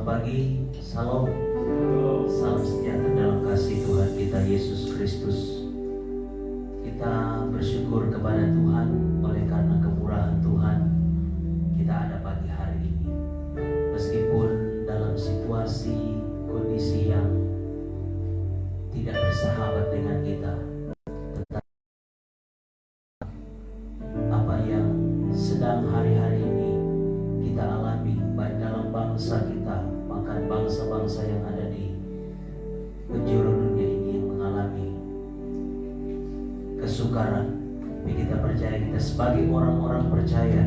Selamat pagi, salam sejahtera dalam kasih Tuhan kita Yesus Kristus. Kita bersyukur kepada Tuhan oleh karena kemurahan Tuhan kita ada pagi hari ini. Meskipun dalam situasi kondisi yang tidak bersahabat dengan kita, tetapi apa yang sedang hari-hari ini kita alami baik dalam bangsa kita, bahkan bangsa-bangsa yang ada di penjuru dunia ini yang mengalami kesukaran. Tapi kita percaya, kita sebagai orang-orang percaya,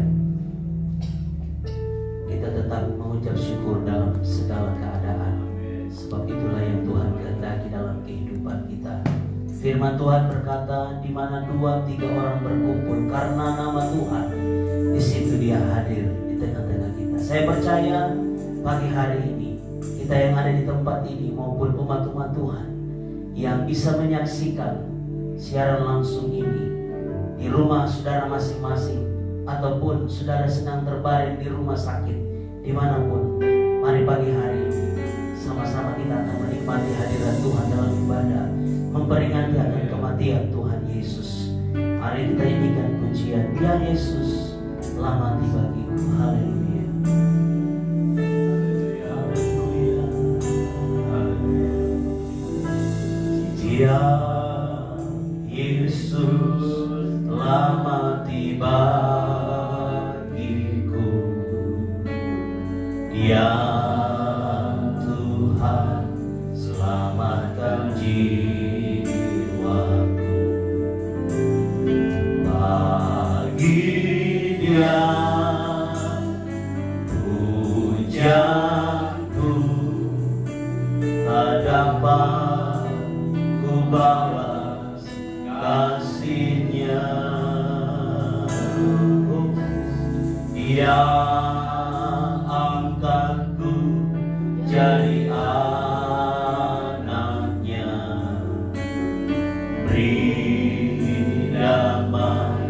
kita tetap mengucap syukur dalam segala keadaan. Sebab itulah yang Tuhan kehendaki dalam kehidupan kita. Firman Tuhan berkata, di mana 2-3 orang berkumpul karena nama Tuhan, di situ Dia hadir di tengah-tengah kita. Saya percaya pagi hari ini kita yang ada di tempat ini maupun umat-umat Tuhan yang bisa menyaksikan siaran langsung ini di rumah saudara masing-masing, ataupun saudara sedang terbaring di rumah sakit dimanapun, mari pagi hari ini sama-sama kita akan menikmati hadirat Tuhan dalam ibadah, memperingati akan kematian Tuhan Yesus. Mari kita nyanyikan pujian, Dia Yesus telah mati bagiku. Haleluya. Dia Yesus telah mati bagiku. Dia Tuhan selamatkan jiwaku. Bagi Dia pujianku tak dapat ku balas kasih-Nya. Dia angkatku jadi anaknya, beri damai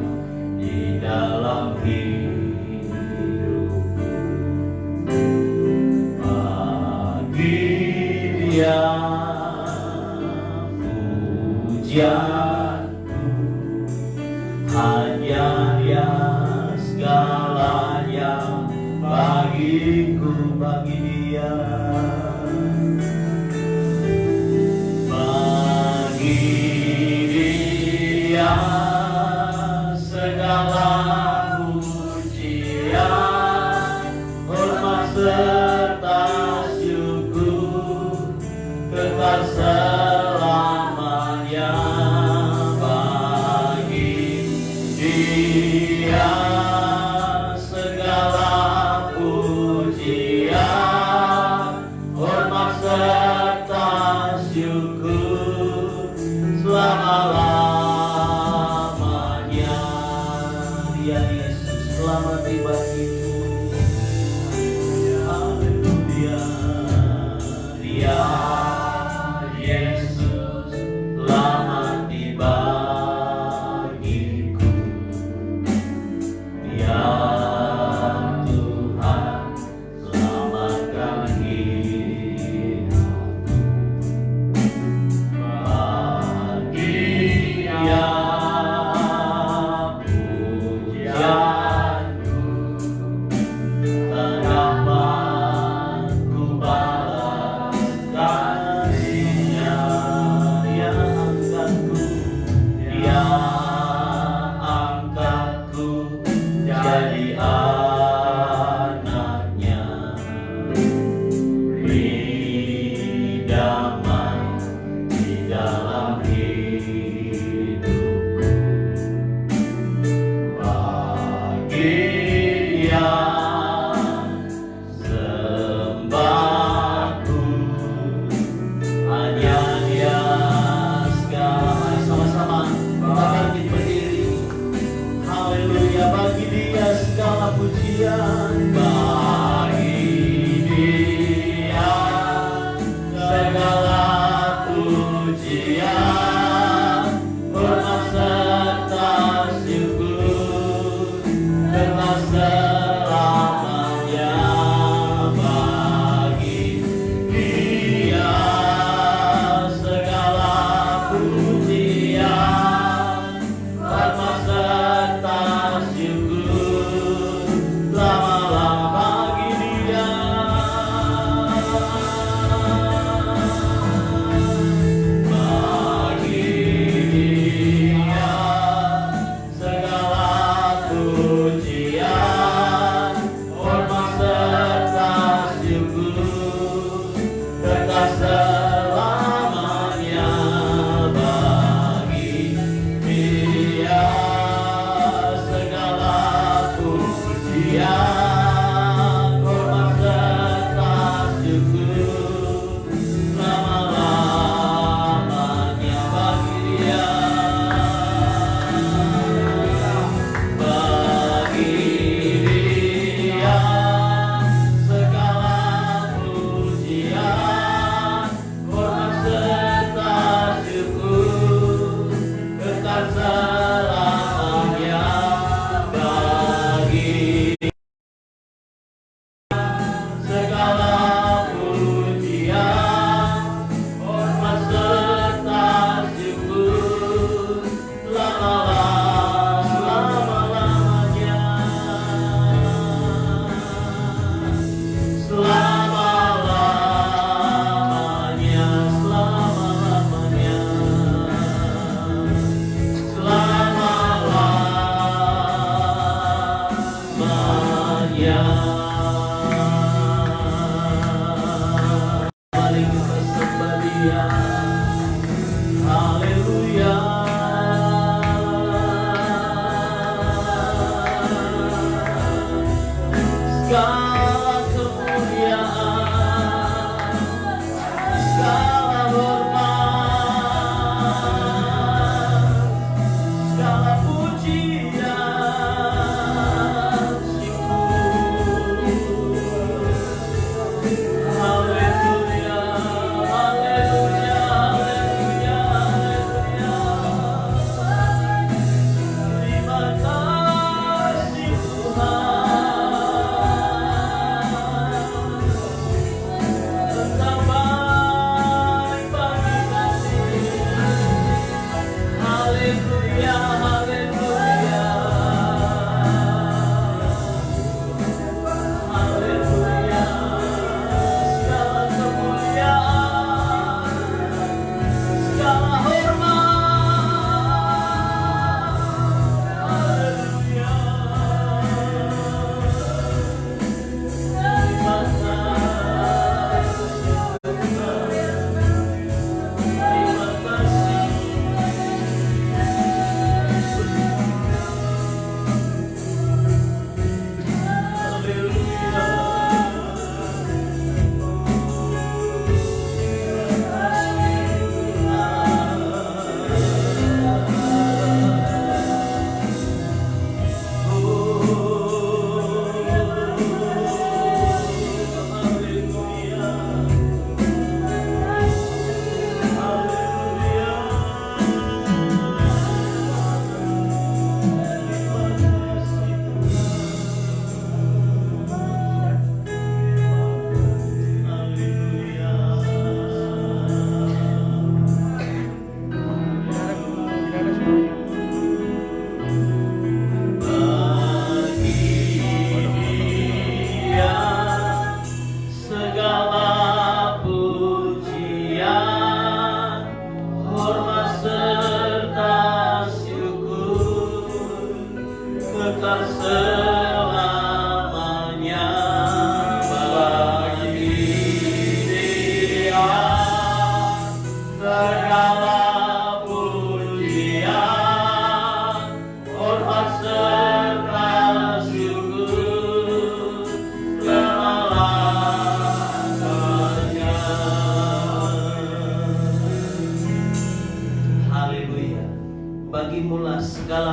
di dalam hidupku. Bagi Dia pujianku, hanya Dia segalanya bagiku. Bagi Dia, bagi Dia segala pujian, hormat serta syukur kekal selamanya. Bagi Dia segala pujian, hormat serta syukur selama-lamanya. Dia Yesus selamat di bagiku. Haleluya. Dia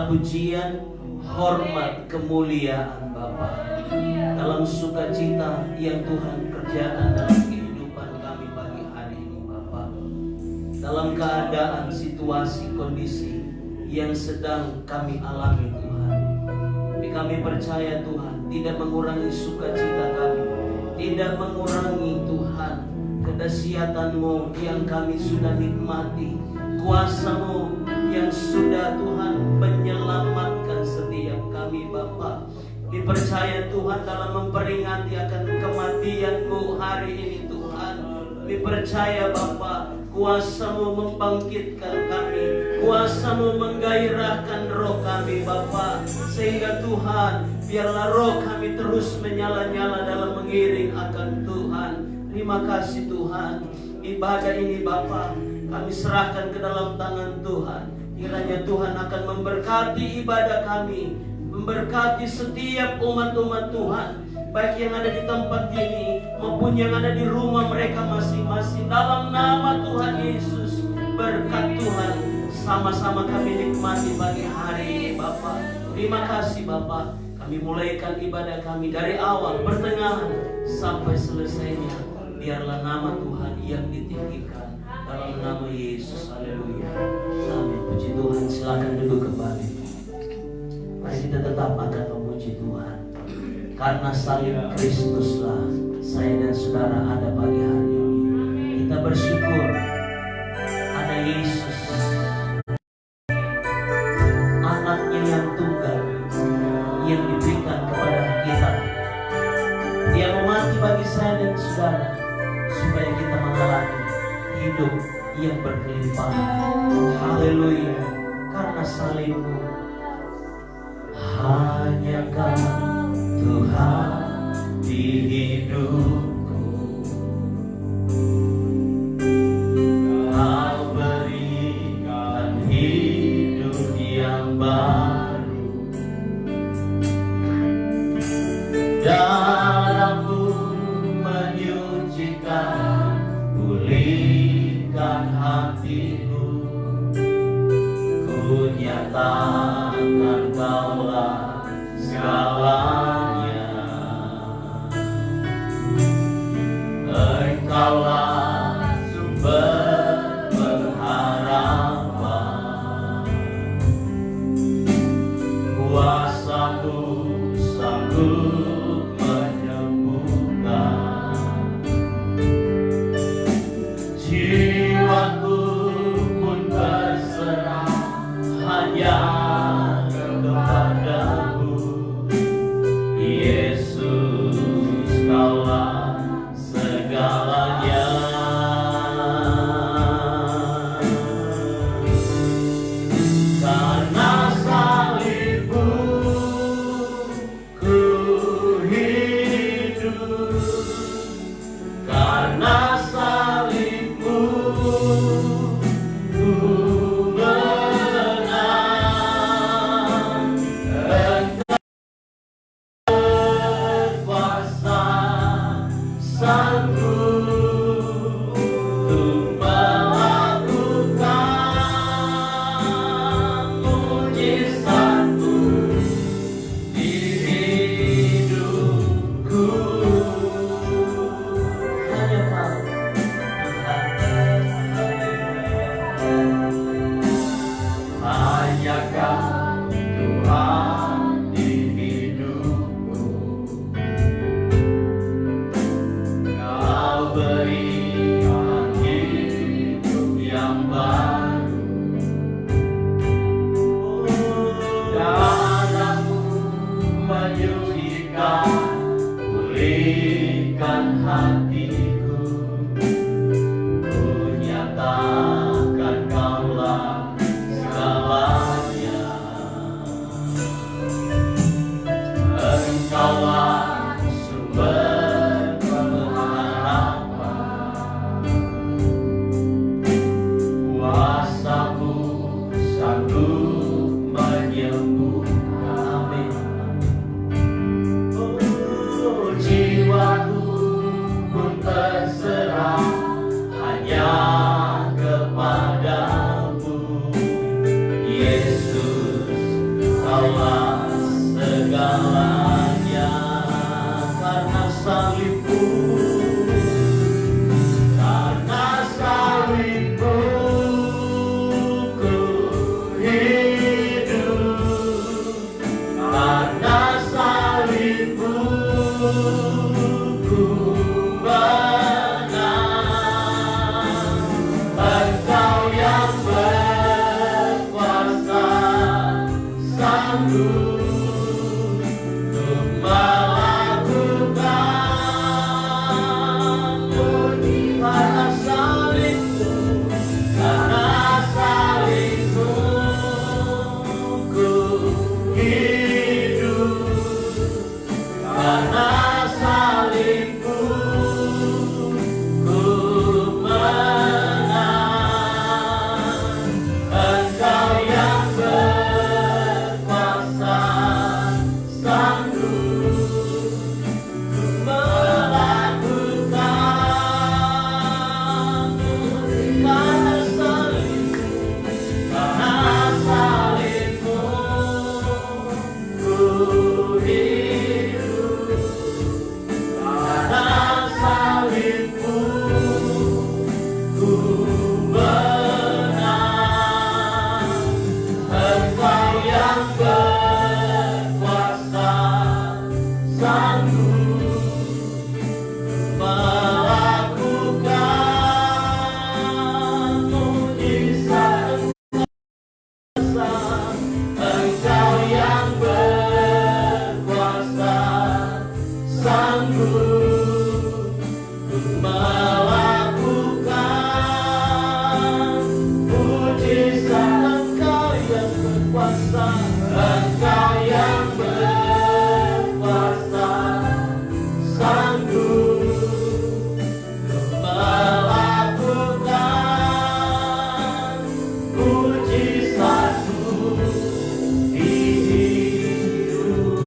segala pujian, hormat, kemuliaan Bapa. Dalam sukacita yang Tuhan kerjakan dalam kehidupan kami pagi hari ini Bapa. Dalam keadaan, situasi, kondisi yang sedang kami alami Tuhan, tapi kami percaya Tuhan tidak mengurangi sukacita kami, tidak mengurangi Tuhan kedahsyatan-Mu yang kami sudah nikmati, kuasa-Mu yang sudah Tuhan menyelamatkan setiap kami Bapa. Dipercaya Tuhan dalam memperingati akan kematian-Mu hari ini Tuhan. Dipercaya Bapa, kuasa-Mu membangkitkan kami, kuasa-Mu menggairahkan roh kami Bapa, sehingga Tuhan biarlah roh kami terus menyala-nyala dalam mengiring akan Tuhan. Terima kasih Tuhan. Ibadah ini Bapa kami serahkan ke dalam tangan Tuhan. Kiranya Tuhan akan memberkati ibadah kami, memberkati setiap umat-umat Tuhan, baik yang ada di tempat ini maupun yang ada di rumah mereka masing-masing. Dalam nama Tuhan Yesus, berkat Tuhan sama-sama kami nikmati pagi hari ini Bapa. Terima kasih Bapa. Kami mulaikan ibadah kami dari awal, pertengahan sampai selesainya. Biarlah nama Tuhan yang ditinggikan. Dalam nama Yesus, haleluya. Amin. Puji Tuhan, silakan duduk kembali. Mari kita tetap akan memuji Tuhan. Karena salib Kristuslah saya dan saudara ada pagi hari ini. Kita bersyukur ada Yesus, anaknya yang tunggal, yang diberikan kepada kita. Dia mau mati bagi saya dan saudara, supaya kita mengalami hidup yang berkelimpahan. Haleluya. Karena salib-Mu, hanya Kau Tuhan di hidupku. Kau berikan hidup yang baru. Darah-Mu menyucikan, pulihkan hatiku. Ku nyatakan Kaulah segalanya. Engkaulah sumber pengharapan. Kuasa-Mu sanggup menyembuhkan. Jiwaku pun berserah hanya kepadamu. Yesus, Kaulah segalanya. melakukan mujizat. Engkau yang berkuasa, Engkau yang berkuasa, sanggup melakukan mujizat-Mu di hidup.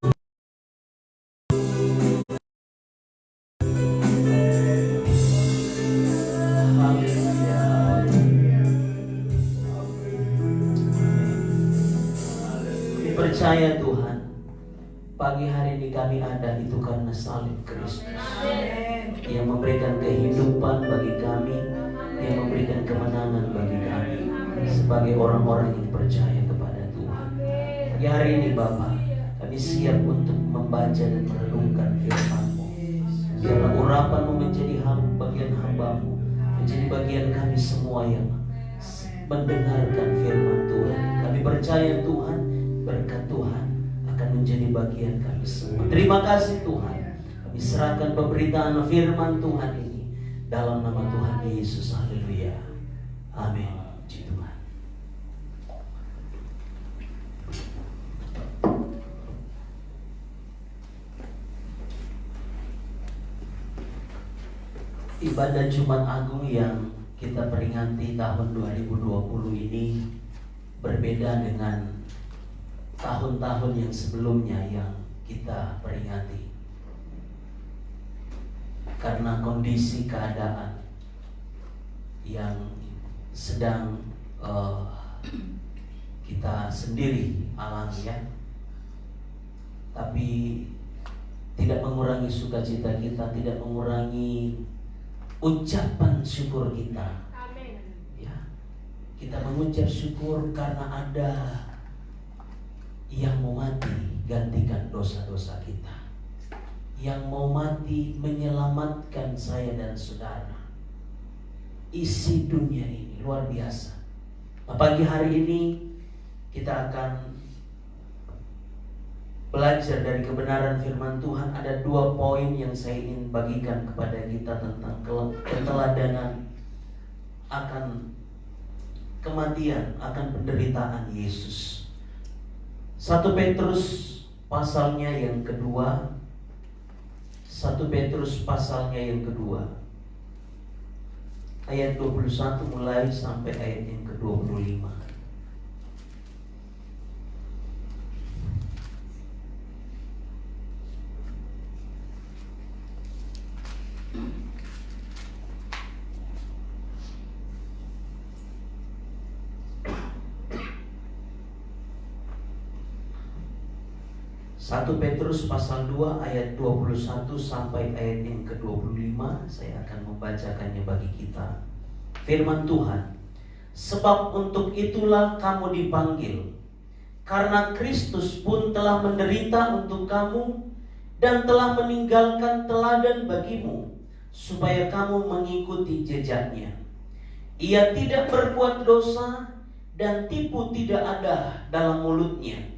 Percaya Tuhan, pagi hari ini kami ada itu karena salib Kristus yang memberikan kehidupan bagi kami, yang memberikan kemenangan bagi kami sebagai orang-orang yang percaya kepada Tuhan. Pagi hari ini Bapa, kami siap untuk membaca dan merenungkan firman-Mu. Biarlah urapan-Mu menjadi bagian hamba-Mu, menjadi bagian kami semua yang mendengarkan firman Tuhan. Kami percaya Tuhan, berkat Tuhan akan menjadi bagian kami semua. Terima kasih Tuhan. Kami serahkan pemberitaan firman Tuhan ini dalam nama Tuhan Yesus. Haleluya. Amin. Puji Tuhan. Ibadah Jumat Agung yang kita peringati tahun 2020 ini berbeda dengan tahun-tahun yang sebelumnya yang kita peringati, karena kondisi keadaan yang sedang kita sendiri alami ya. Tapi tidak mengurangi sukacita kita, tidak mengurangi ucapan syukur kita. Amin. Ya, kita mengucap syukur karena ada yang mau mati gantikan dosa-dosa kita, yang mau mati menyelamatkan saya dan saudara. Isi dunia ini luar biasa. Nah, pagi hari ini kita akan belajar dari kebenaran firman Tuhan. Ada 2 poin yang saya ingin bagikan kepada kita tentang keteladanan akan kematian, akan penderitaan Yesus. 1 Petrus pasalnya yang kedua, 1 Petrus pasalnya yang kedua, ayat 21 mulai sampai ayat yang ke-25. Satu Petrus pasal 2 ayat 21 sampai ayat yang ke-25. Saya akan membacakannya bagi kita. Firman Tuhan, sebab untuk itulah kamu dipanggil, karena Kristus pun telah menderita untuk kamu dan telah meninggalkan teladan bagimu, supaya kamu mengikuti jejaknya. Ia tidak berbuat dosa dan tipu tidak ada dalam mulutnya.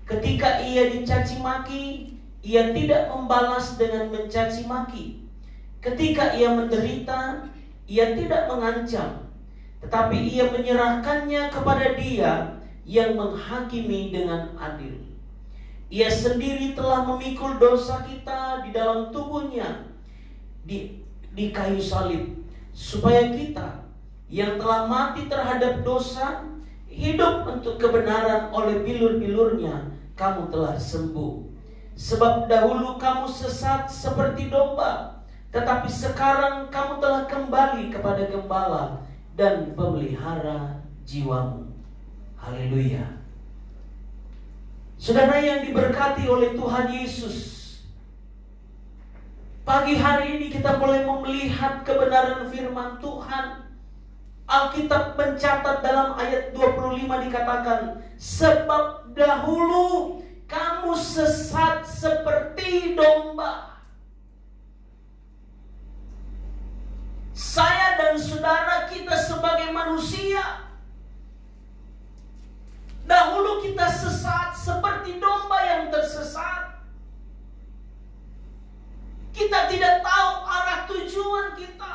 Ketika ia dicaci maki, ia tidak membalas dengan mencaci maki. Ketika ia menderita, ia tidak mengancam, tetapi ia menyerahkannya kepada Dia yang menghakimi dengan adil. Ia sendiri telah memikul dosa kita di dalam tubuhnya di kayu salib, supaya kita yang telah mati terhadap dosa hidup untuk kebenaran. Oleh bilur-bilurnya kamu telah sembuh. Sebab dahulu kamu sesat seperti domba, tetapi sekarang kamu telah kembali kepada Gembala dan pemelihara jiwamu. Haleluya. Saudara yang diberkati oleh Tuhan Yesus, pagi hari ini kita boleh melihat kebenaran firman Tuhan. Alkitab mencatat dalam ayat 25 dikatakan, sebab dahulu kamu sesat seperti domba. Saya dan saudara kita sebagai manusia, dahulu kita sesat seperti domba yang tersesat. Kita tidak tahu arah tujuan kita.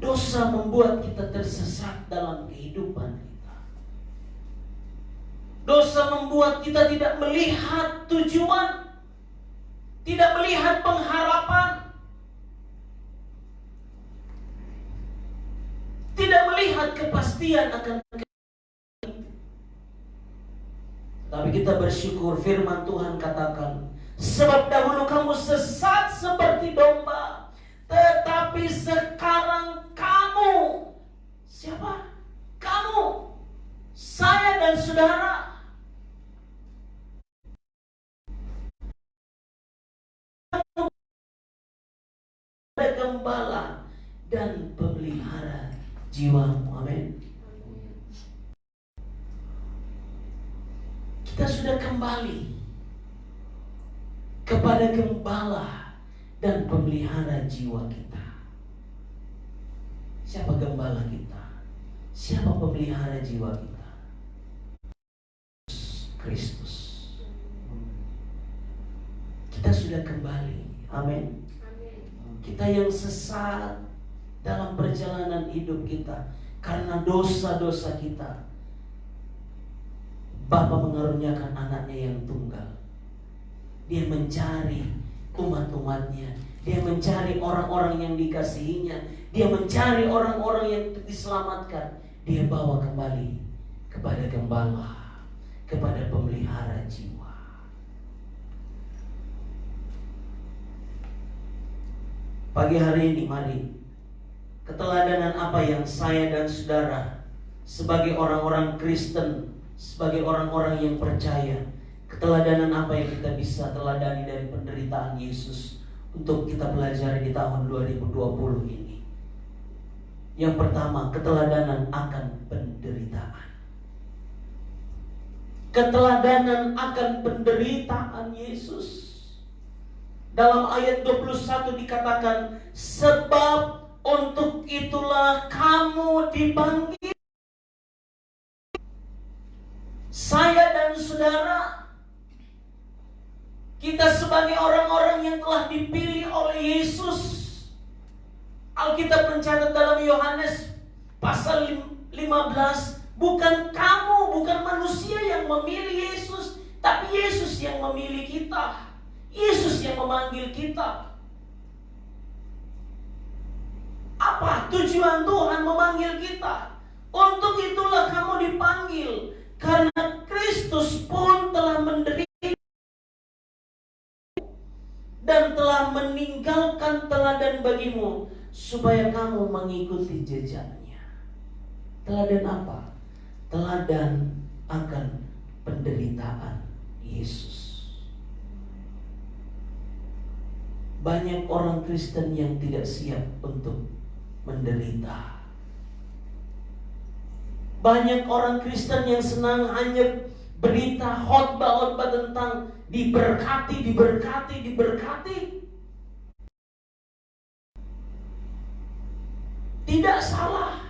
Dosa membuat kita tersesat dalam kehidupan kita. Dosa membuat kita tidak melihat tujuan, tidak melihat pengharapan, tidak melihat kepastian akan. Tapi kita bersyukur, firman Tuhan katakan, sebab dahulu kamu sesat seperti domba, tetapi sekarang kamu, siapa? Kamu, saya dan saudara, gembala dan pemelihara jiwamu. Amin. Kita sudah kembali kepada gembala dan pemelihara jiwa kita. Siapa gembala kita? Siapa pemelihara jiwa kita? Kristus. Kita sudah kembali. Amin. Kita yang sesat dalam perjalanan hidup kita karena dosa-dosa kita, Bapa mengaruniakan anaknya yang tunggal. Dia mencari umat-umatnya, dia mencari orang-orang yang dikasihinya, dia mencari orang-orang yang diselamatkan. Dia bawa kembali kepada gembala, kepada pemelihara jiwa. Pagi hari ini mari, keteladanan apa yang saya dan saudara sebagai orang-orang Kristen, sebagai orang-orang yang percaya, keteladanan apa yang kita bisa teladani dari penderitaan Yesus untuk kita pelajari di tahun 2020 ini. Yang pertama, keteladanan akan penderitaan. Keteladanan akan penderitaan Yesus. Dalam ayat 21 dikatakan, sebab untuk itulah kamu dipanggil. Saya dan saudara, kita sebagai orang-orang yang telah dipilih oleh Yesus. Alkitab mencatat dalam Yohanes pasal 15, bukan kamu, bukan manusia yang memilih Yesus, tapi Yesus yang memilih kita. Yesus yang memanggil kita. Apa tujuan Tuhan memanggil kita? Untuk itulah kamu dipanggil, karena Kristus pun telah menderita dan telah meninggalkan teladan bagimu, supaya kamu mengikuti jejaknya. Teladan apa? Teladan akan penderitaan Yesus. Banyak orang Kristen yang tidak siap untuk menderita. Banyak orang Kristen yang senang hanya berita khotbah-khotbah tentang diberkati, diberkati, diberkati. Tidak salah.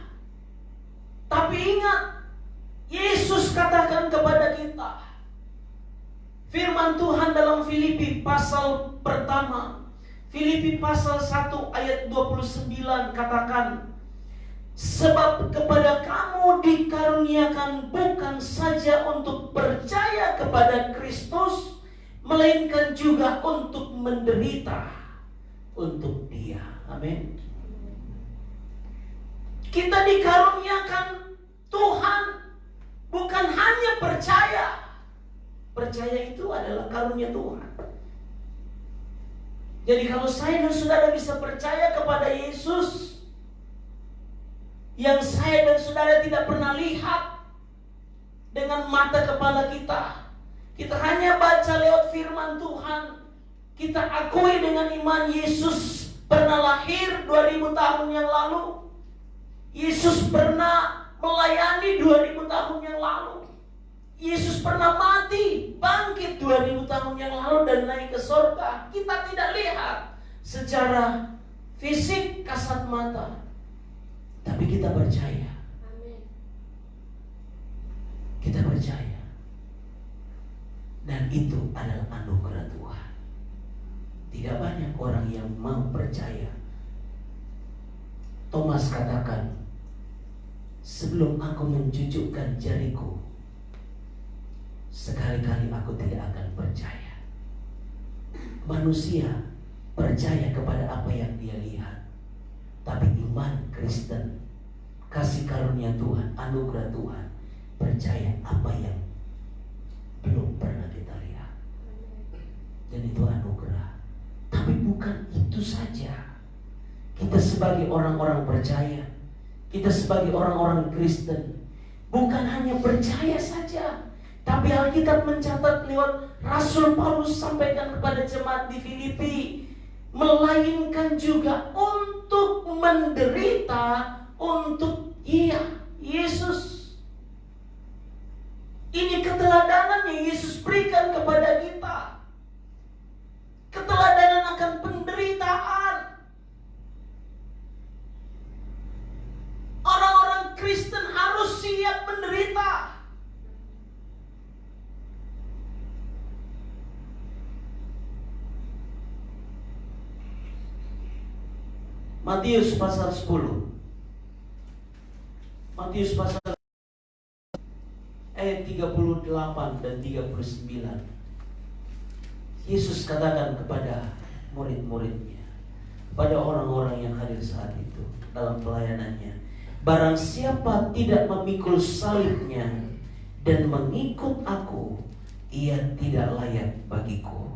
Tapi ingat, Yesus katakan kepada kita, firman Tuhan dalam Filipi pasal pertama, Filipi pasal 1 ayat 29 katakan, sebab kepada kamu dikaruniakan bukan saja untuk percaya kepada Kristus, melainkan juga untuk menderita untuk Dia. Amin. Kita dikaruniakan Tuhan bukan hanya percaya. Percaya itu adalah karunia Tuhan. Jadi kalau saya dan saudara bisa percaya kepada Yesus yang saya dan saudara tidak pernah lihat dengan mata kepala kita, kita hanya baca lewat firman Tuhan, kita akui dengan iman Yesus pernah lahir 2000 tahun yang lalu, Yesus pernah melayani 2000 tahun yang lalu, Yesus pernah mati, bangkit 2000 tahun yang lalu dan naik ke surga. Kita tidak lihat secara fisik kasat mata, tapi kita percaya. Amin. Kita percaya. Dan itu adalah anugerah Tuhan. Tidak banyak orang yang mau percaya Thomas katakan, sebelum aku menjujukkan jariku, sekali-kali aku tidak akan percaya. Manusia percaya kepada apa yang dia lihat, tapi iman Kristen, kasih karunia Tuhan, anugerah Tuhan, percaya apa yang belum pernah kita lihat. Dan itu anugerah. Tapi bukan itu saja. Kita sebagai orang-orang percaya, kita sebagai orang-orang Kristen, bukan hanya percaya saja, tapi Alkitab mencatat lewat Rasul Paulus sampaikan kepada jemaat di Filipi, melainkan juga untuk menderita untuk Yesus. Ini keteladanan yang Yesus berikan kepada kita. Keteladanan akan penderitaan. Orang-orang Kristen harus siap menderita. Matius pasal 10. Matius pasal ayat 38 dan 39. Yesus katakan kepada murid-muridnya, pada orang-orang yang hadir saat itu dalam pelayanannya, barang siapa tidak memikul salibnya dan mengikut aku, ia tidak layak bagiku.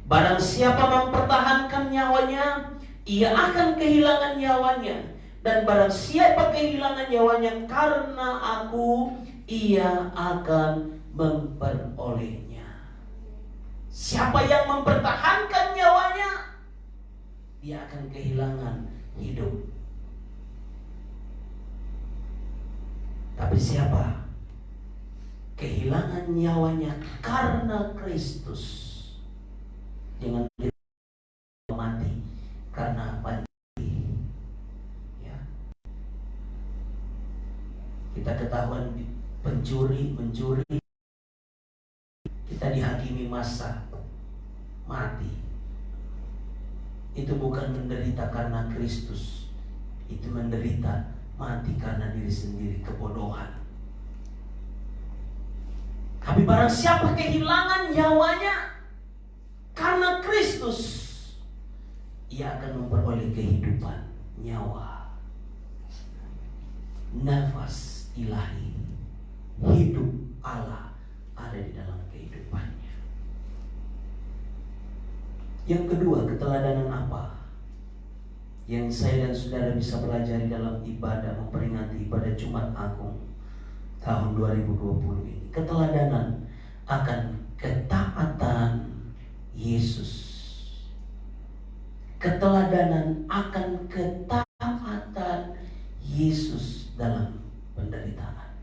Barang siapa mempertahankan nyawanya, ia akan kehilangan nyawanya. Dan barang siapa kehilangan nyawanya karena aku, ia akan memperolehnya. Siapa yang mempertahankan nyawanya, dia akan kehilangan hidup. Tapi siapa kehilangan nyawanya karena Kristus, jangan mati karena apa? Ya. Kita ketahuan mencuri, kita dihakimi masa mati. Itu bukan menderita karena Kristus, itu menderita mati karena diri sendiri, kebodohan. Tapi barang siapa kehilangan nyawanya karena Kristus, ia akan memperoleh kehidupan, nyawa, nafas ilahi, hidup Allah ada di dalam kehidupannya. Yang kedua, keteladanan apa yang saya dan saudara bisa pelajari dalam ibadah memperingati ibadah Jumat Agung tahun 2020 ini? Keteladanan akan ketaatan Yesus. Keteladanan akan ketaatan Yesus dalam penderitaan.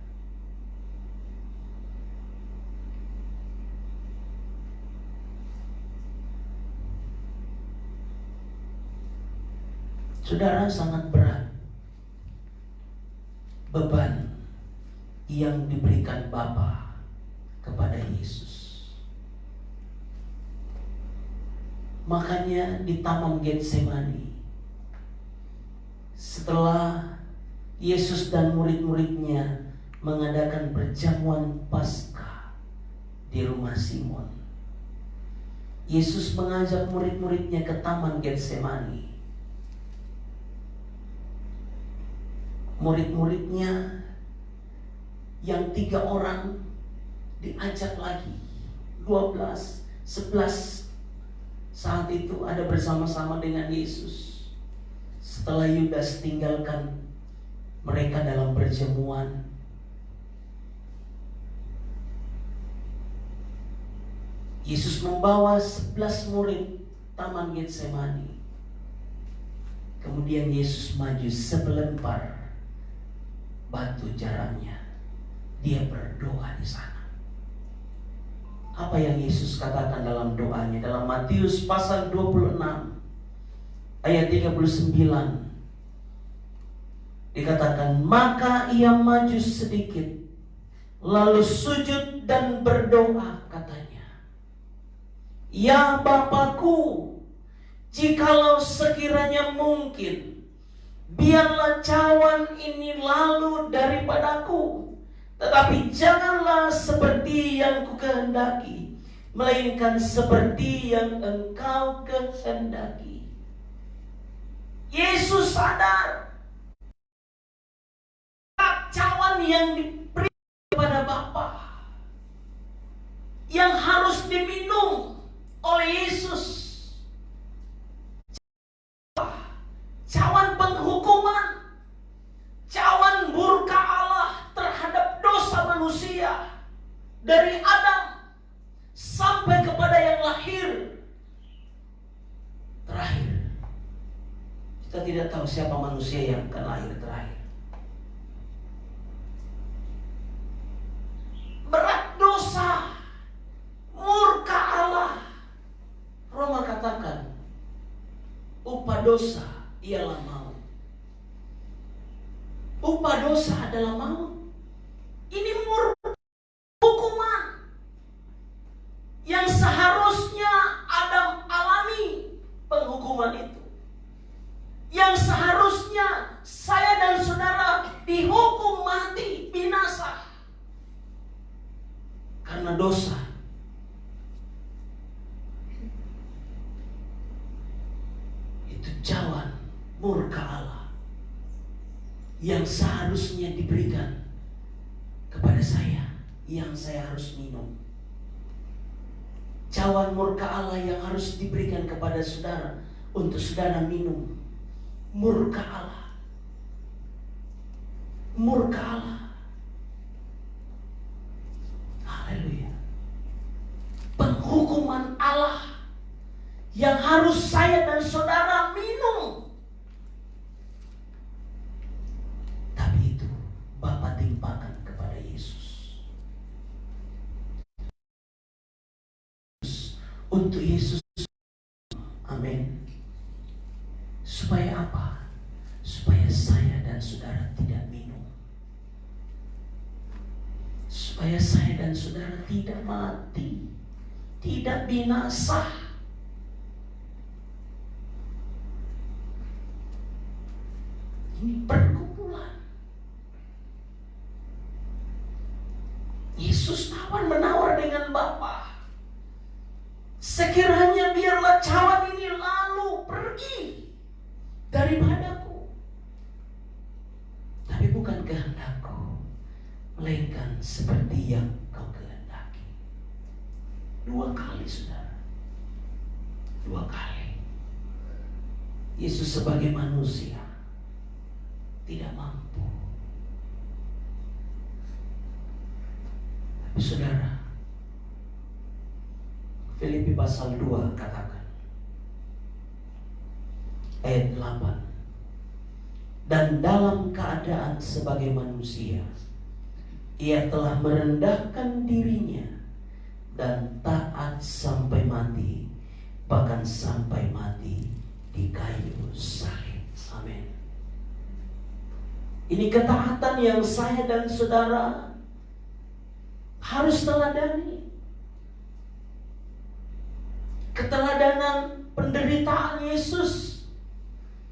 Saudara, sangat berat beban yang diberikan Bapa kepada Yesus. Makanya di Taman Getsemani, setelah Yesus dan murid-muridnya mengadakan perjamuan Paskah di rumah Simon, Yesus mengajak murid-muridnya ke Taman Getsemani. Murid-muridnya yang 3 orang diajak lagi, 12, 11 saat itu ada bersama-sama dengan Yesus. Setelah Yudas tinggalkan mereka dalam perjamuan, Yesus membawa 11 murid Taman Getsemani. Kemudian Yesus maju sebelembar batu jaraknya. Dia berdoa di sana. Apa yang Yesus katakan dalam doanya? Dalam Matius pasal 26 ayat 39 dikatakan, maka ia maju sedikit lalu sujud dan berdoa, katanya, ya Bapakku, jikalau sekiranya mungkin, biarlah cawan ini lalu daripadaku, tetapi janganlah seperti yang kukehendaki, melainkan seperti yang engkau kehendaki. Yesus sadar cawan yang diberi kepada Bapa, yang harus diminum oleh Yesus, cawan penghukuman, cawan murka Allah terhadap dosa manusia dari Adam sampai kepada yang lahir terakhir. Kita tidak tahu siapa manusia yang akan lahir terakhir. Berat dosa, murka Allah. Roma katakan, upah dosa ialah maut. Upah dosa adalah maut. Ini murka hukuman yang seharusnya Adam alami penghukuman itu. Yang seharusnya saya dan saudara dihukum mati, binasa karena dosa. Itu cawan murka Allah yang seharusnya diberikan kepada saya, yang saya harus minum. Cawan murka Allah yang harus diberikan kepada saudara untuk saudara minum. Murka Allah, murka Allah. Haleluya. Penghukuman Allah yang harus saya dan saudara minum. Tapi itu Bapa timpakan kepada Yesus. Untuk Yesus. Amin. Supaya apa? Supaya saya dan saudara tidak minum. Supaya saya dan saudara tidak mati, tidak binasa. Ini pergumulan. Yesus menawar dengan Bapa. Sekiranya biarlah cawan ini lalu pergi daripadaku, tapi bukan kehendakku, melainkan seperti yang kau kehendaki. 2 kali, saudara. 2 kali. Yesus sebagai manusia tidak mampu. Tapi saudara, Filipi pasal 2 katakan, ayat 8, dan dalam keadaan sebagai manusia, ia telah merendahkan dirinya dan taat sampai mati, bahkan sampai mati di kayu salib. Amin. Ini ketaatan yang saya dan saudara harus teladani. Keteladanan penderitaan Yesus,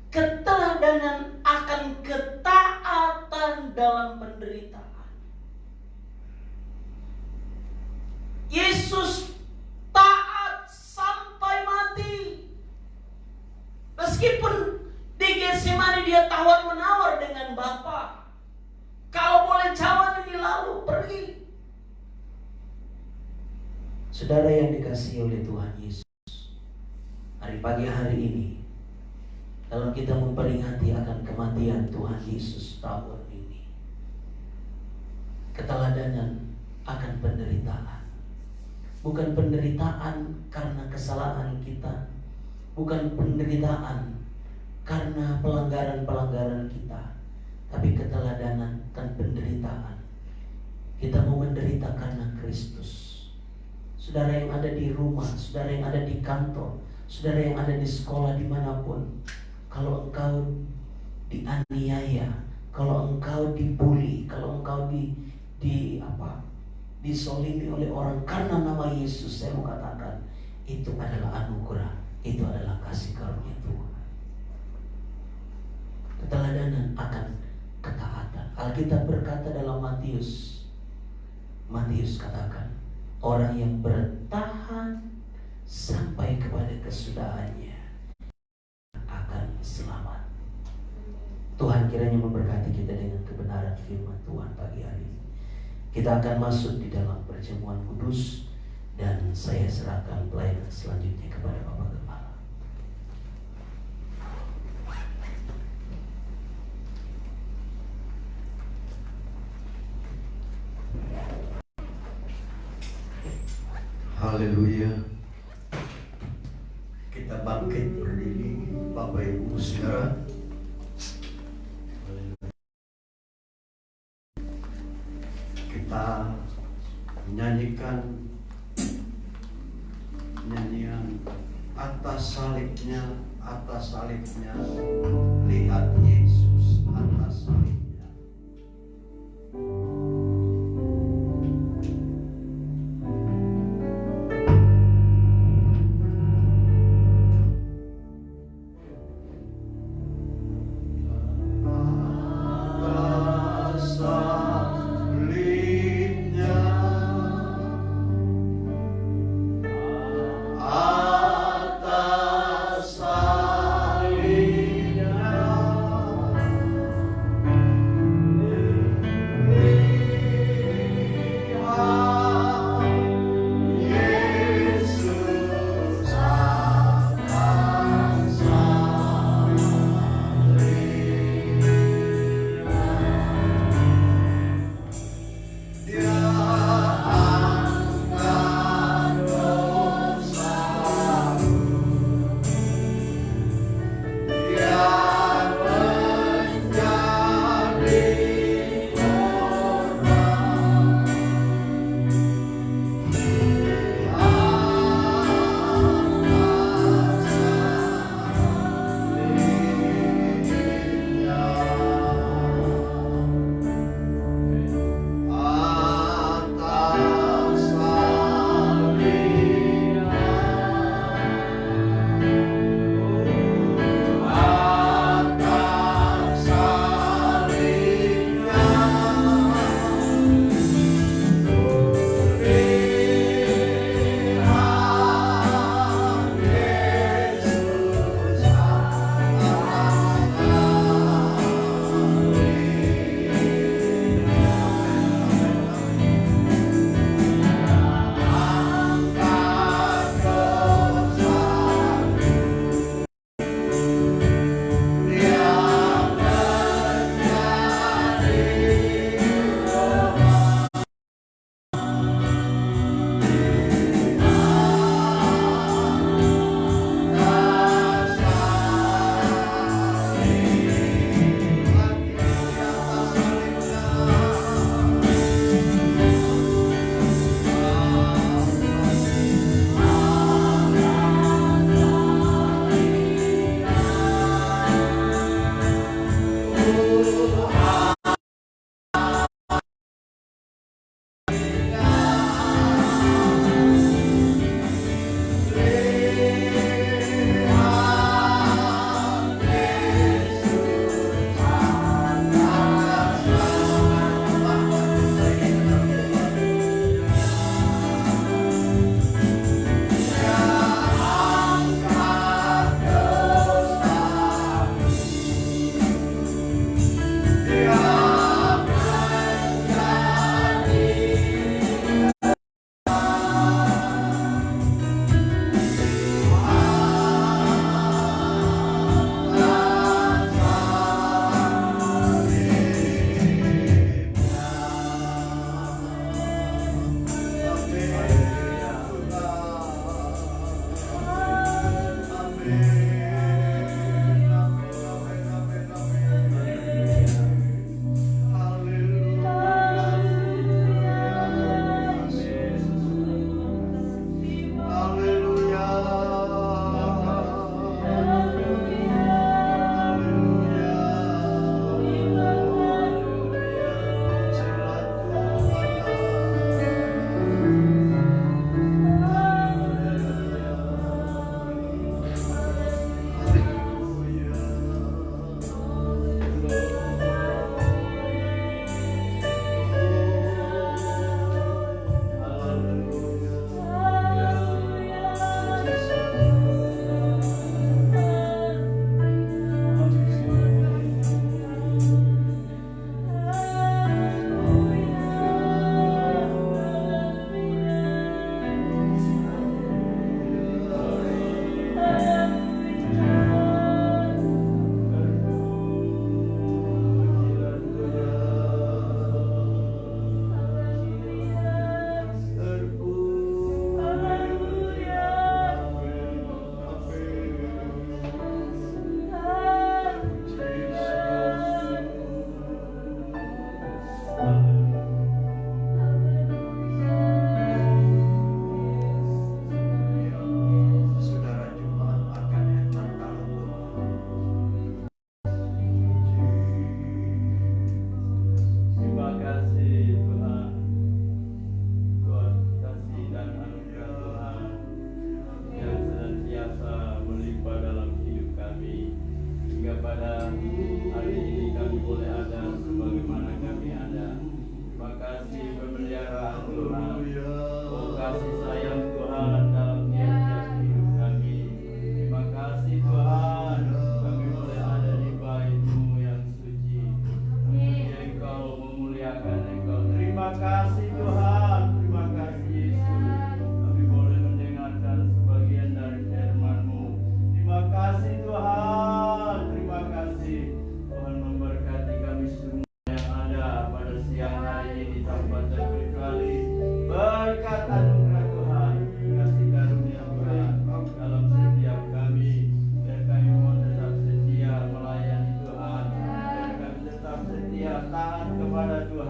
keteladanan akan ketaatan dalam penderitaan. Yesus taat sampai mati. Meskipun di Getsemani dia tawar-menawar dengan Bapa, kalau boleh cawan ini lalu pergi. Saudara yang dikasihi oleh Tuhan Yesus, hari pagi hari ini, dalam kita memperingati akan kematian Tuhan Yesus tahun ini, keteladanan akan penderitaan. Bukan penderitaan karena kesalahan kita, bukan penderitaan karena pelanggaran-pelanggaran kita, tapi keteladanan dan penderitaan. Kita mau menderita karena Kristus. Saudara yang ada di rumah, saudara yang ada di kantor, saudara yang ada di sekolah dimanapun, kalau engkau dianiaya, kalau engkau dibully, kalau engkau disolimi oleh orang karena nama Yesus, saya mau katakan itu adalah anugerah, itu adalah kasih karunia Tuhan. keteladanan akan ketaatan. Alkitab berkata dalam Matius katakan, orang yang bertahan sampai kepada kesudahannya akan selamat. Tuhan kiranya memberkati kita dengan kebenaran firman Tuhan pagi hari ini. Kita akan masuk di dalam perjamuan kudus, dan saya serahkan pelayanan selanjutnya kepada Bapak Gembala. Haleluya. Kita bangkit berdiri, Bapak Ibu saudara. Kita menyanyikan nyanyian atas salibnya, lihat Yesus atas salibnya.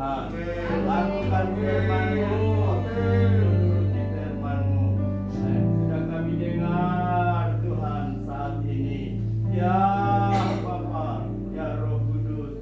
Tuhan. Lakukan firman-Mu, turuti firman-Mu. Sudah kami dengar Tuhan saat ini. Ya Bapa, ya Roh Kudus,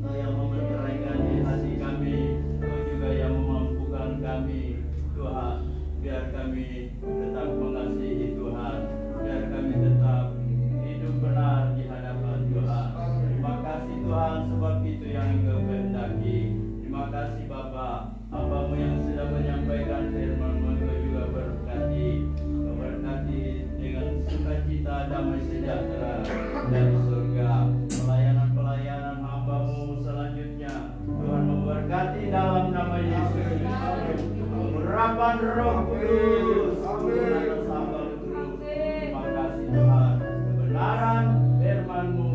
Kau yang memeteraikan di hati kami, Kau juga yang memampukan kami, Tuhan. Biar kami tetap mengasihi Tuhan, biar kami tetap hidup benar di hadapan Tuhan. Terima kasih Tuhan, sebab itu yang Engkau kehendaki. Terima kasih Bapa, hamba-Mu yang sudah menyampaikan firman-Mu, Engkau juga berkati. Engkau berkati dengan sukacita, damai sejahtera dari surga. Pelayanan-pelayanan hamba-Mu selanjutnya, Tuhan memberkati dalam nama Yesus Kristus. Urapan Roh Kudus turun atas hamba-Mu terus. Terima kasih Tuhan, kebenaran firman-Mu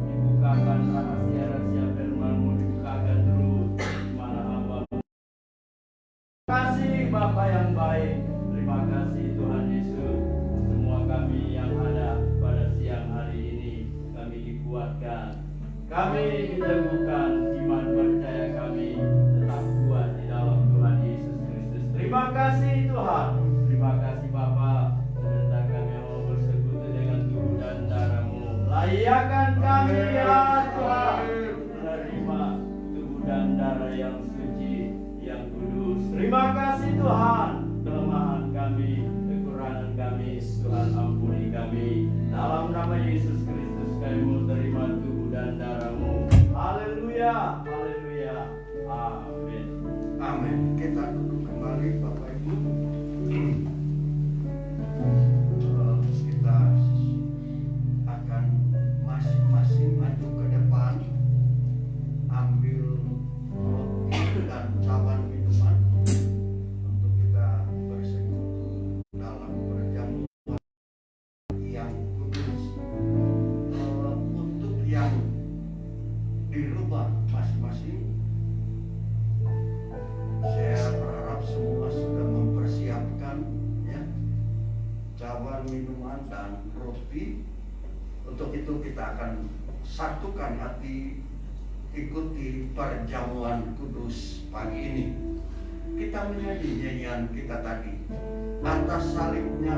dibukakan, rahasia-rahasia firman-Mu dibukakan terus di mana hamba-Mu. Terima kasih Bapa yang baik. Terima kasih Tuhan Yesus. Semua kami yang ada pada siang hari ini, kami dikuatkan, kami diteguhkan, iman percaya kami tetap kuat di dalam Tuhan Yesus Kristus. Terima kasih Tuhan. Terima kasih Bapa. Sebentar kami mau bersekutu dengan tubuh dan darah-Mu. Layakan kami ya Tuhan, menerima tubuh dan darah yang suci, yang kudus. Terima kasih Tuhan. Kelemahan kami, kekurangan kami, Tuhan ampuni kami. Dalam nama Yesus Kristus kami mau terima tubuh dan darah-Mu. Haleluya, haleluya, amin. Amin. Kita duduk kembali Bapak Ibu. Kita akan masing-masing maju ke depan, ambil roti dan cawan minuman untuk kita bersekutu dalam perjamuan yang kudus. Untuk yang di rumah masing-masing, saya berharap semua sudah mempersiapkan ya, cawan minuman dan roti. Untuk itu kita akan satukan hati, ikuti perjamuan kudus pagi ini. Kita menyanyi nyanyian kita tadi, atas salibnya,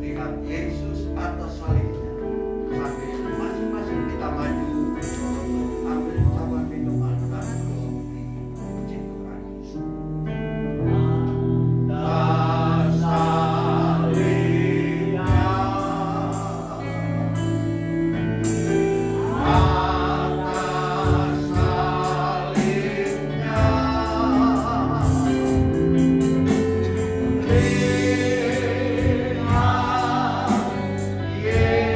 lihat Yesus atas salibnya. Sambil masing-masing kita maju untuk ambil cawan minuman dan roti. Puji Tuhan. Atas salibnya, atas salibnya, lihat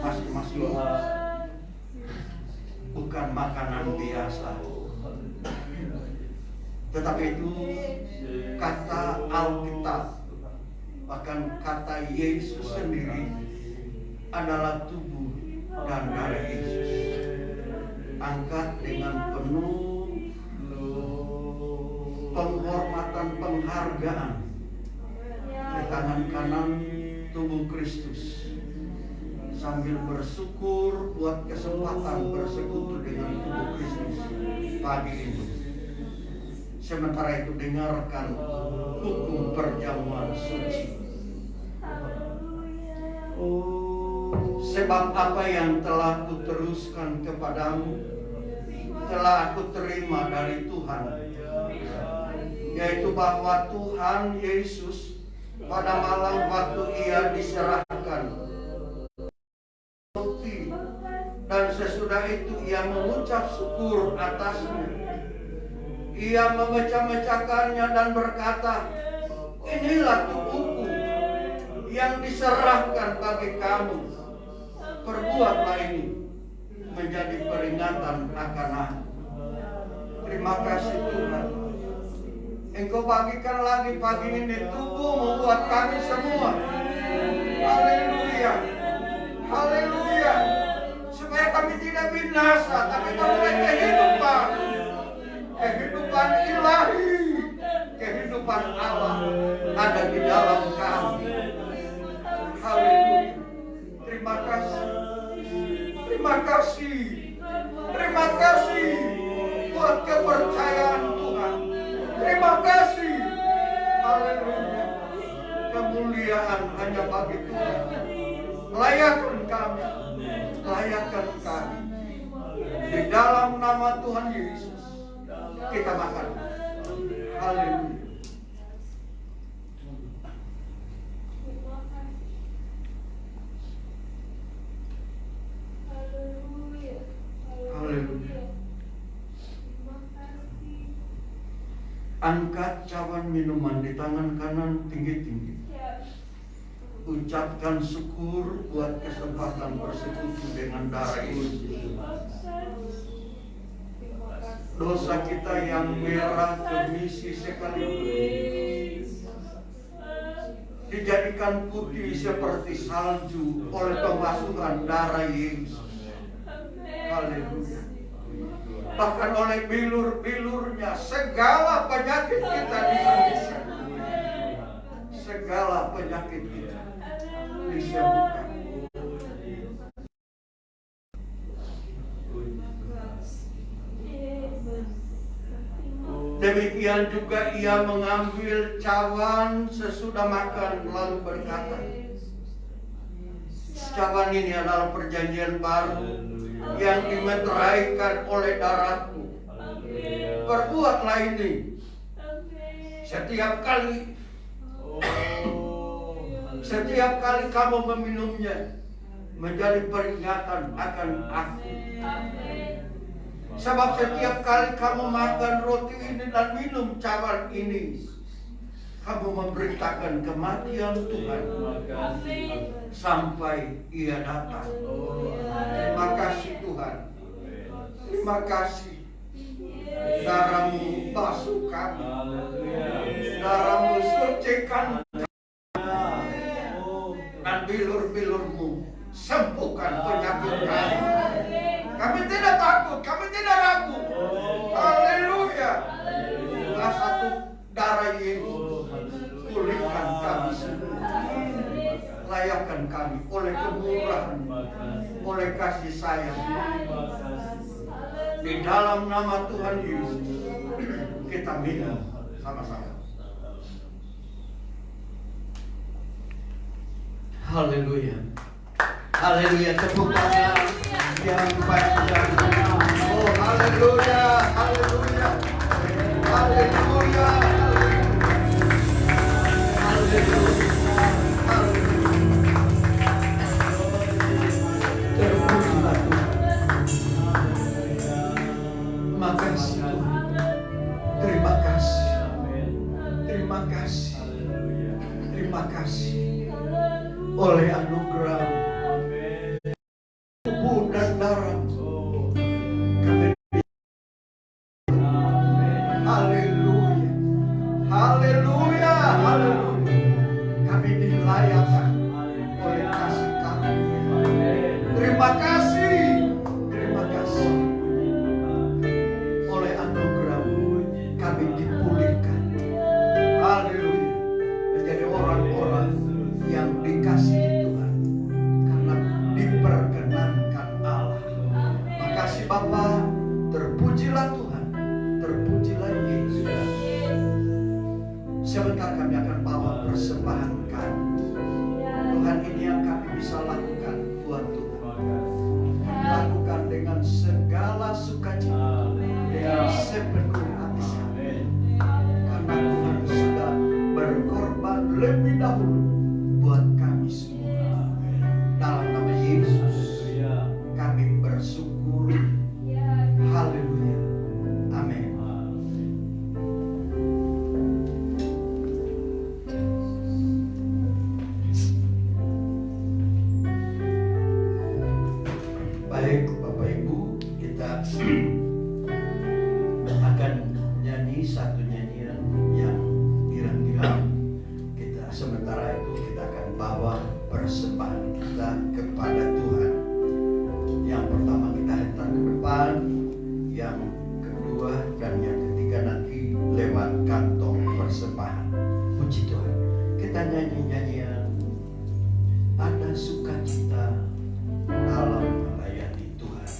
masing-masing bukan makanan biasa, tetapi itu kata Alkitab, bahkan kata Yesus sendiri adalah tubuh dan darah Yesus. Angkat dengan penuh penghormatan, penghargaan di tangan kanan tubuh Kristus, sambil bersyukur buat kesempatan bersekutu dengan tubuh Kristus pagi ini. Sementara itu dengarkan hukum perjamuan suci. Sebab apa yang telah kuteruskan kepadamu telah aku terima dari Tuhan, yaitu bahwa Tuhan Yesus pada malam waktu ia diserahkan roti, dan sesudah itu ia mengucap syukur atasnya. Ia memecah-mecahkannya dan berkata, inilah tubuhku yang diserahkan bagi kamu. Perbuatlah ini menjadi peringatan akan aku. Terima kasih Tuhan, Engkau bagikan lagi pagi ini tubuhmu buat kami semua. Haleluya, haleluya. Supaya kami tidak binasa, tapi memulai kehidupan, kehidupan ilahi, kehidupan Allah ada di dalam kami. Haleluya. Terima kasih, terima kasih, terima kasih buat kepercayaan Tuhan. Terima kasih. Haleluya. Kemuliaan hanya bagi Tuhan. Layakkan kami, layakkan kami. Di dalam nama Tuhan Yesus kita makan. Haleluya. Haleluya. Angkat cawan minuman di tangan kanan tinggi-tinggi. Ucapkan syukur buat kesempatan bersekutu dengan darah Yesus. Dosa kita yang merah kemisi sekaligus dijadikan putih seperti salju oleh pembasuhan darah Yesus. Haleluya. Bahkan oleh bilur-bilurnya segala penyakit kita disembuhkan. Segala penyakit kita disembuhkan. Demikian juga ia mengambil cawan sesudah makan lalu berkata, cawan ini adalah perjanjian baru yang dimeteraikan oleh darahku. Perbuatlah ini setiap kali kamu meminumnya menjadi peringatan akan aku. Sebab setiap kali kamu makan roti ini dan minum cawan ini, kamu memberitakan kematian Tuhan sampai ia datang. Terima kasih Tuhan. Terima kasih. Darahmu basuh kami. Darahmu sucikan dan bilur-bilurmu sembuhkan penyakit kami. Kami tidak takut, kami tidak ragu. Haleluya. Salah satu darah Yesus pulihkan kami semua. Layakkan kami oleh kemurahan, oleh kasih sayang. Di dalam nama Tuhan Yesus kita minum sama-sama. Haleluya. Haleluya. Tepuk tangan yang panjang. Oh haleluya. Haleluya. Haleluya. Haleluya. Terpujilah Tuhan. Makasih Tuhan. Terima kasih. Terima kasih. Terima kasih. Oleh anugerah Terima kasih. Terima kasih. Oleh anugerah-Mu kami dipulihkan. Haleluya. Menjadi orang-orang yang dikasihi Tuhan karena diperkenankan Allah. Makasih Bapa, terpujilah Tuhan, terpujilah Yesus. Sebentar kami akan bawa persembahan kami. Tuhan, ini yang kami bisa lakukan, Tuhan Tuhan. Kami lakukan dengan segala sukacita, dengan sepenuh hati kami. Karena Tuhan sudah berkorban lebih dahulu buat kami semua. Dalam nama Yesus kami bersyukur. Haleluya. Amin. Baik Bapak Ibu, kita akan nyanyi satu nyanyian yang kira-kira kita sementara itu kita akan bawa persembahan kita kepada Tuhan. Yang pertama kita hantar ke depan, yang kedua dan yang ketiga nanti lewat kantong persembahan. Puji Tuhan. Kita nyanyi nyanyian ada sukacita dalam melayani Tuhan.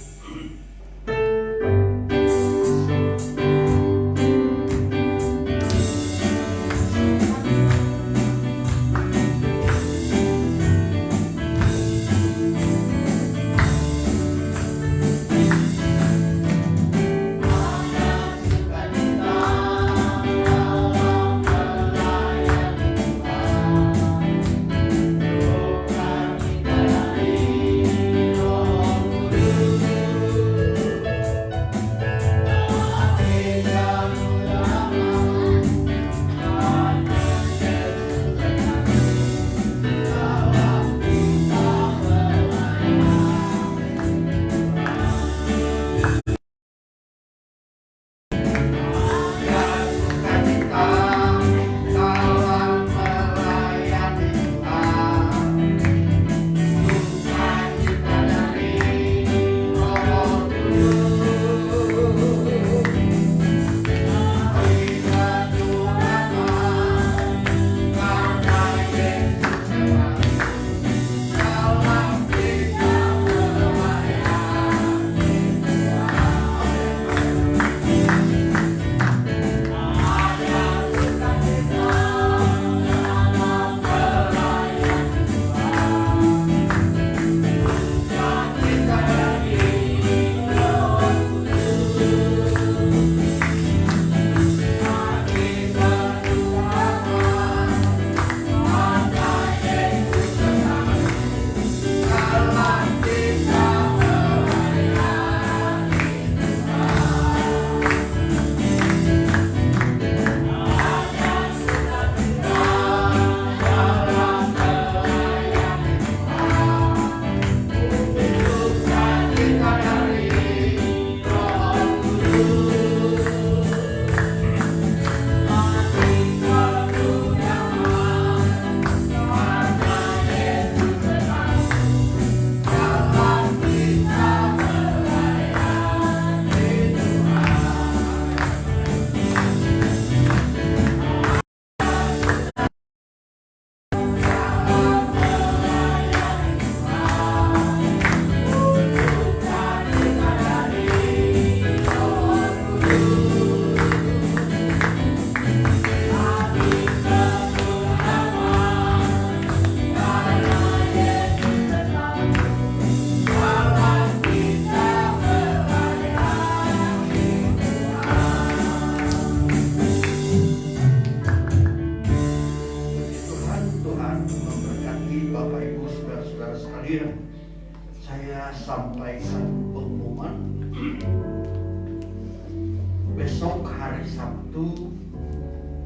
Saya sampaikan pengumuman besok hari Sabtu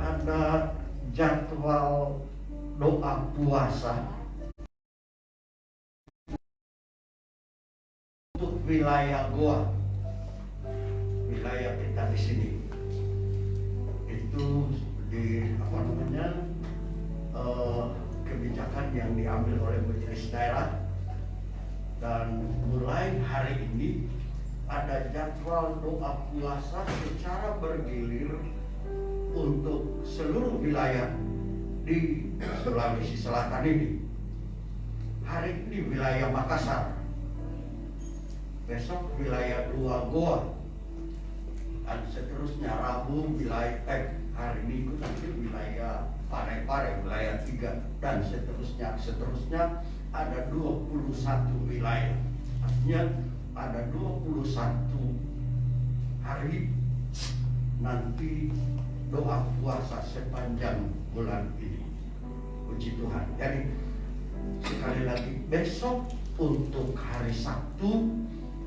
ada jadwal doa puasa untuk wilayah Goa, wilayah kita di sini. Itu di kebijakan yang diambil oleh majelis daerah Dan mulai hari ini ada jadwal doa puasa secara bergilir untuk seluruh wilayah di Sulawesi Selatan ini. Hari ini wilayah Makassar, besok wilayah 2 Goa, dan seterusnya Rabu hari Minggu nanti wilayah Parepare, wilayah 3, dan seterusnya ada 21 wilayah. Artinya ada 21 hari nanti doa puasa sepanjang bulan ini. Puji Tuhan. Jadi sekali lagi, besok untuk hari Sabtu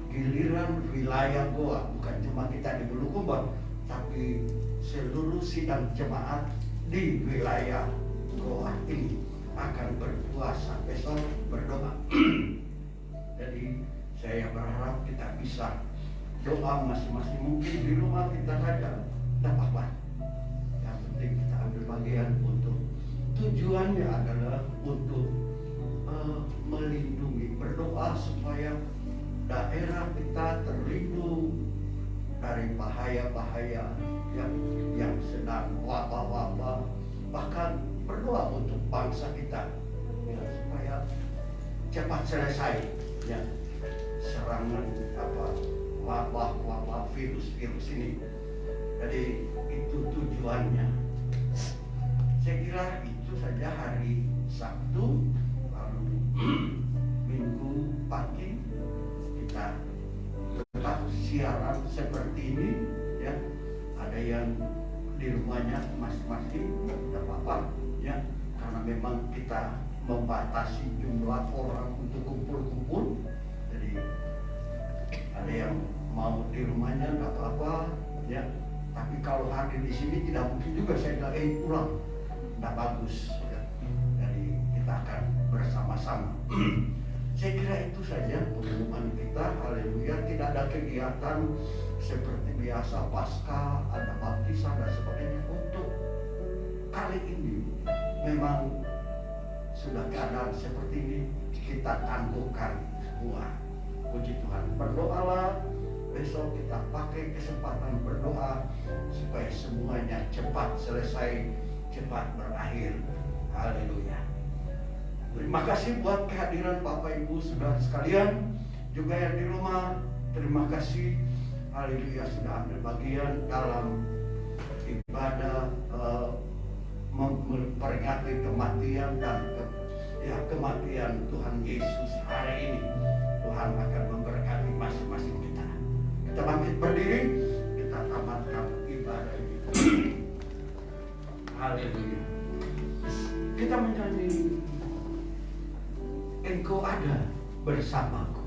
giliran wilayah Goa, bukan cuma kita di Bulukumba, tapi seluruh sidang jemaat di wilayah Goa ini akan berpuasa, besok berdoa. Jadi saya berharap kita bisa doa masing-masing, mungkin di rumah kita saja, tidak apa-apa. Yang penting kita ambil bagian untuk tujuannya adalah untuk melindungi, berdoa supaya daerah kita terlindung dari bahaya-bahaya yang sedang wabah-wabah, bahkan berdoa untuk bangsa kita ya, supaya cepat selesai ya serangan wabah virus ini. Jadi itu tujuannya. Saya kira itu saja hari Sabtu. Lalu Minggu pagi kita tetap siaran seperti ini ya. Ada yang di rumahnya masing-masing, tidak apa-apa ya, karena memang kita membatasi jumlah orang untuk kumpul-kumpul. Jadi ada yang mau di rumahnya nggak apa-apa ya, tapi kalau hadir di sini tidak mungkin juga saya bilang pulang, tidak bagus ya. Jadi kita akan bersama-sama. Saya kira itu saja pengumuman kita. Haleluya. Tidak ada kegiatan seperti biasa pasca, ada baptisan dan sebagainya. Untuk kali ini memang sudah keadaan seperti ini, kita tangguhkan semua. Puji Tuhan. Berdoalah. Besok kita pakai kesempatan berdoa supaya semuanya cepat selesai, cepat berakhir. Haleluya. Terima kasih buat kehadiran Bapak Ibu Saudara sekalian, juga yang di rumah. Terima kasih, haleluya, sudah ambil bagian dalam ibadah memperingati kematian dan kematian Tuhan Yesus hari ini. Tuhan akan memberkati masing-masing kita. Kita bangkit berdiri, kita tamatkan ibadah ini. Haleluya. Kita menyanyi Engkau ada bersamaku.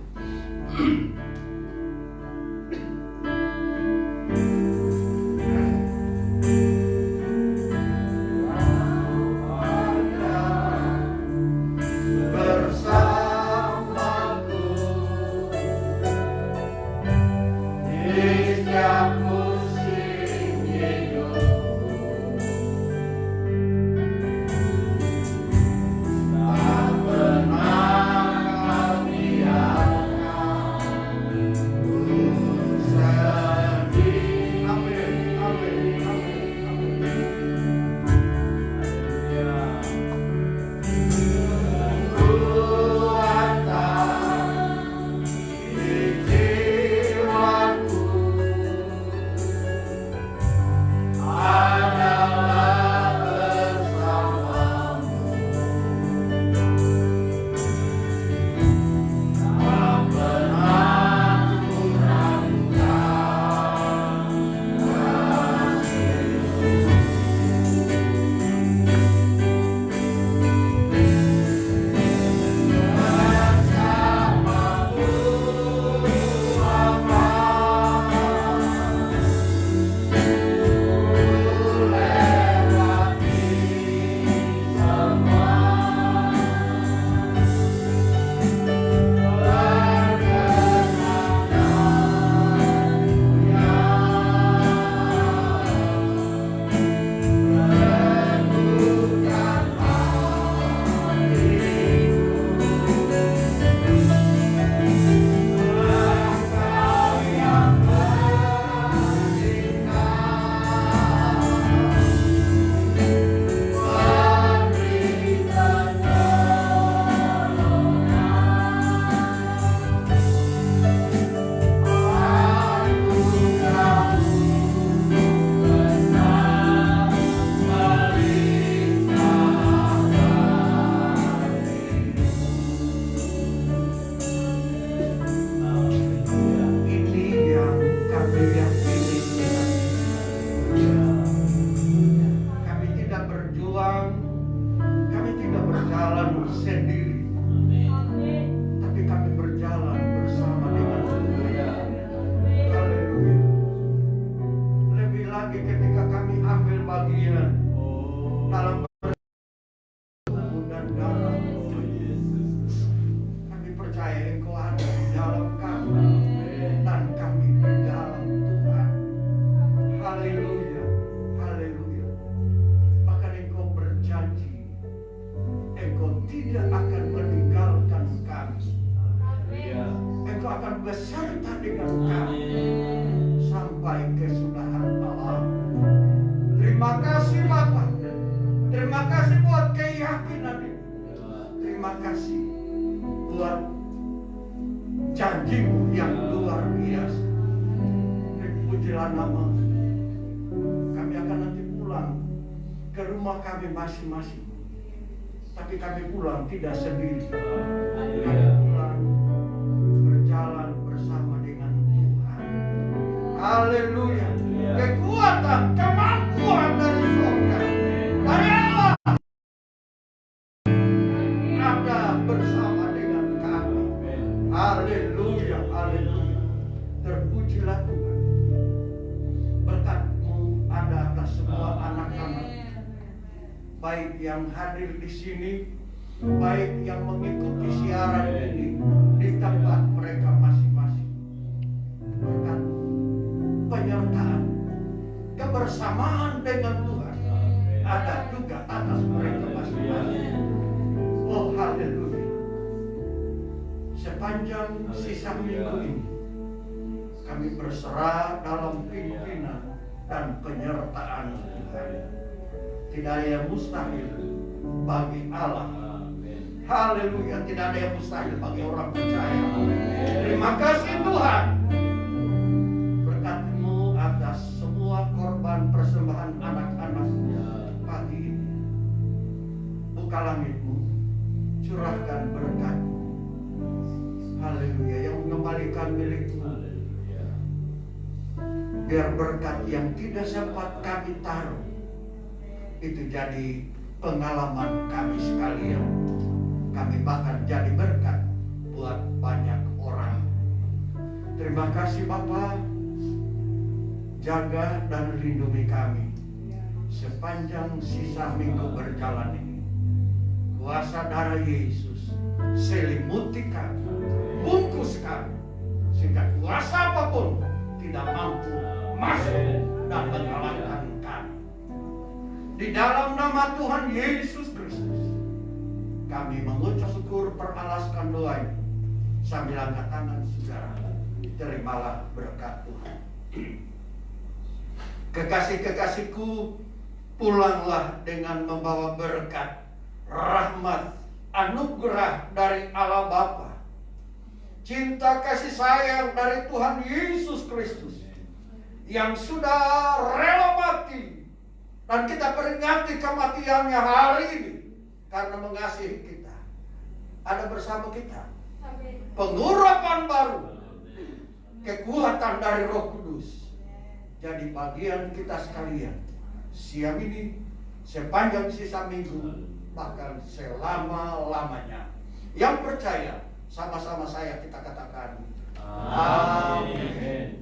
Jiwaku akan beserta dengan kami sampai kesudahan alam. Terima kasih Bapa. Terima kasih buat keyakinan ini. Terima kasih buat janjimu yang luar biasa. Pujilah nama. Kami akan nanti pulang ke rumah kami masing-masing. Tapi kami pulang tidak sendiri. Kami pulang berjalan bersama dengan Tuhan. Haleluya. Kekuatan, kemampuan dari surga, dari Allah ada bersama dengan kami. Haleluya, haleluya. Terpujilah Tuhan. Berkat-Mu ada atas semua anak-anak, baik yang hadir di sini, baik yang mengikuti siaran ini di tempat mereka masing-masing. Berkat penyertaan, kebersamaan dengan Tuhan ada juga atas mereka masing-masing. Oh haleluya. Sepanjang sisa minggu ini kami berserah dalam pimpinan dan penyertaan Tuhan. Tidak ada yang mustahil bagi Allah. Haleluya, tidak ada yang mustahil bagi orang percaya. Terima kasih Tuhan. Berkat-Mu atas semua korban persembahan anak-anak pagi ini. Buka langit-Mu, curahkan berkat-Mu. Haleluya, yang mengembalikan milik-Mu. Biar berkat yang tidak sempat kami taruh itu jadi pengalaman kami sekalian. Kami bahkan jadi berkat buat banyak orang. Terima kasih Bapa. Jaga dan lindungi kami sepanjang sisa minggu berjalan ini. Kuasa darah Yesus selimuti kami, bungkus kami, sehingga kuasa apapun tidak mampu masuk dan mengalahkan kami. Di dalam nama Tuhan Yesus Kristus, kami mengucap syukur, peralaskan doa ini sambil angkat tangan saudara. Terimalah berkat Tuhan. Kekasih-kekasihku, pulanglah dengan membawa berkat, rahmat, anugerah dari Allah Bapa, cinta kasih sayang dari Tuhan Yesus Kristus yang sudah rela mati, dan kita peringati kematiannya hari ini karena mengasihi kita. Ada bersama kita pengurapan baru, kekuatan dari Roh Kudus jadi bagian kita sekalian siang ini, sepanjang sisa minggu, bahkan selama-lamanya. Yang percaya sama-sama saya kita katakan amin.